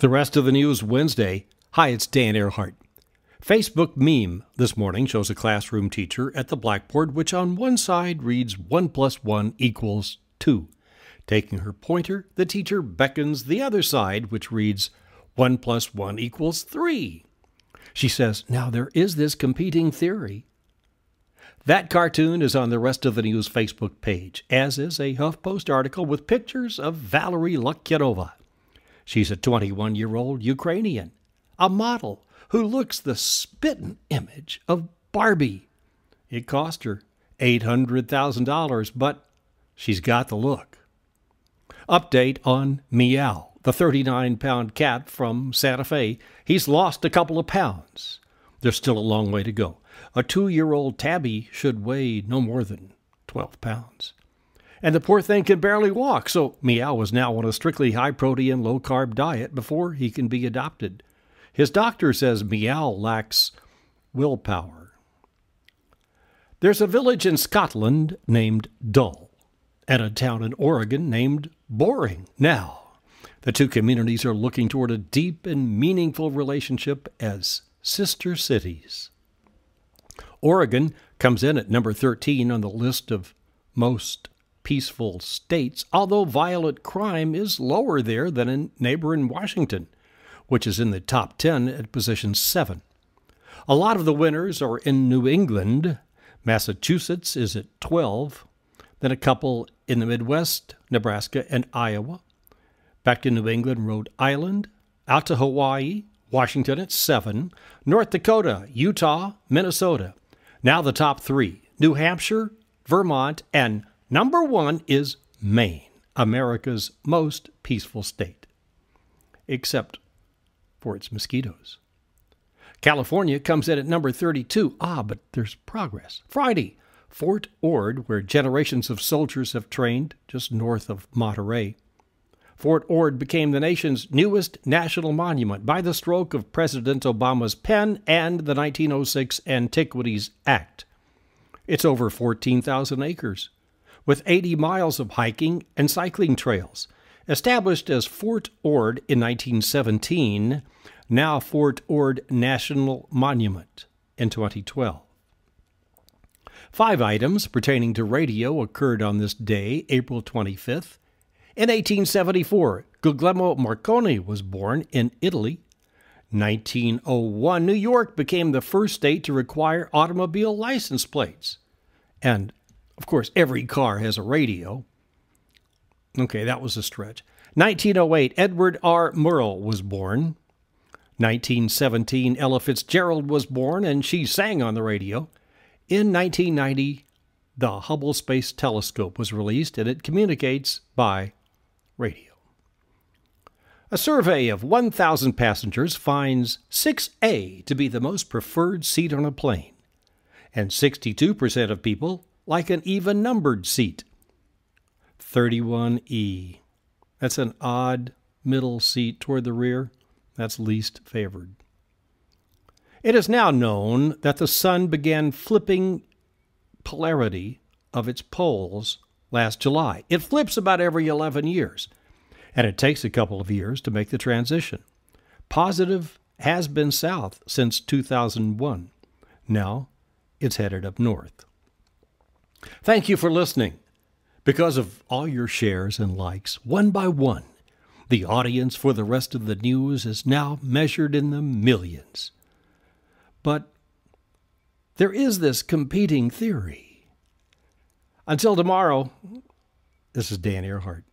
The rest of the news Wednesday. Hi, it's Dan Earhart. Facebook meme this morning shows a classroom teacher at the blackboard, which on one side reads 1 + 1 = 2. Taking her pointer, the teacher beckons the other side, which reads 1 + 1 = 3. She says, now there is this competing theory. That cartoon is on the rest of the news Facebook page, as is a HuffPost article with pictures of Valerie Lokyarova. She's a 21-year-old Ukrainian, a model who looks the spitting image of Barbie. It cost her $800,000, but she's got the look. Update on Meow, the 39-pound cat from Santa Fe. He's lost a couple of pounds. There's still a long way to go. A 2-year-old tabby should weigh no more than 12 pounds. And the poor thing can barely walk, so Meow is now on a strictly high-protein, low-carb diet before he can be adopted. His doctor says Meow lacks willpower. There's a village in Scotland named Dull, and a town in Oregon named Boring. Now, the two communities are looking toward a deep and meaningful relationship as sister cities. Oregon comes in at number 13 on the list of most peaceful states, although violent crime is lower there than in neighboring Washington, which is in the top 10 at position 7. A lot of the winners are in New England. Massachusetts is at 12, then a couple in the Midwest, Nebraska and Iowa. Back to New England, Rhode Island, out to Hawaii, Washington at 7, North Dakota, Utah, Minnesota. Now the top 3, New Hampshire, Vermont, and number 1 is Maine, America's most peaceful state, except for its mosquitoes. California comes in at number 32. But there's progress. Friday, Fort Ord, where generations of soldiers have trained just north of Monterey. Fort Ord became the nation's newest national monument by the stroke of President Obama's pen and the 1906 Antiquities Act. It's over 14,000 acres, with 80 miles of hiking and cycling trails. Established as Fort Ord in 1917, now Fort Ord National Monument in 2012. 5 items pertaining to radio occurred on this day, April 25th. In 1874, Guglielmo Marconi was born in Italy. 1901, New York became the first state to require automobile license plates. And, of course, every car has a radio. Okay, that was a stretch. 1908, Edward R. Murrow was born. 1917, Ella Fitzgerald was born, and she sang on the radio. In 1990, the Hubble Space Telescope was released, and it communicates by radio. A survey of 1,000 passengers finds 6A to be the most preferred seat on a plane, and 62% of people like an even-numbered seat. 31E. That's an odd middle seat toward the rear. That's least favored. It is now known that the sun began flipping polarity of its poles last July. It flips about every 11 years, and it takes a couple of years to make the transition. Positive has been south since 2001. Now it's headed up north. Thank you for listening. Because of all your shares and likes, one by one, the audience for the rest of the news is now measured in the millions. But there is this competing theory. Until tomorrow, this is Dan Earhart.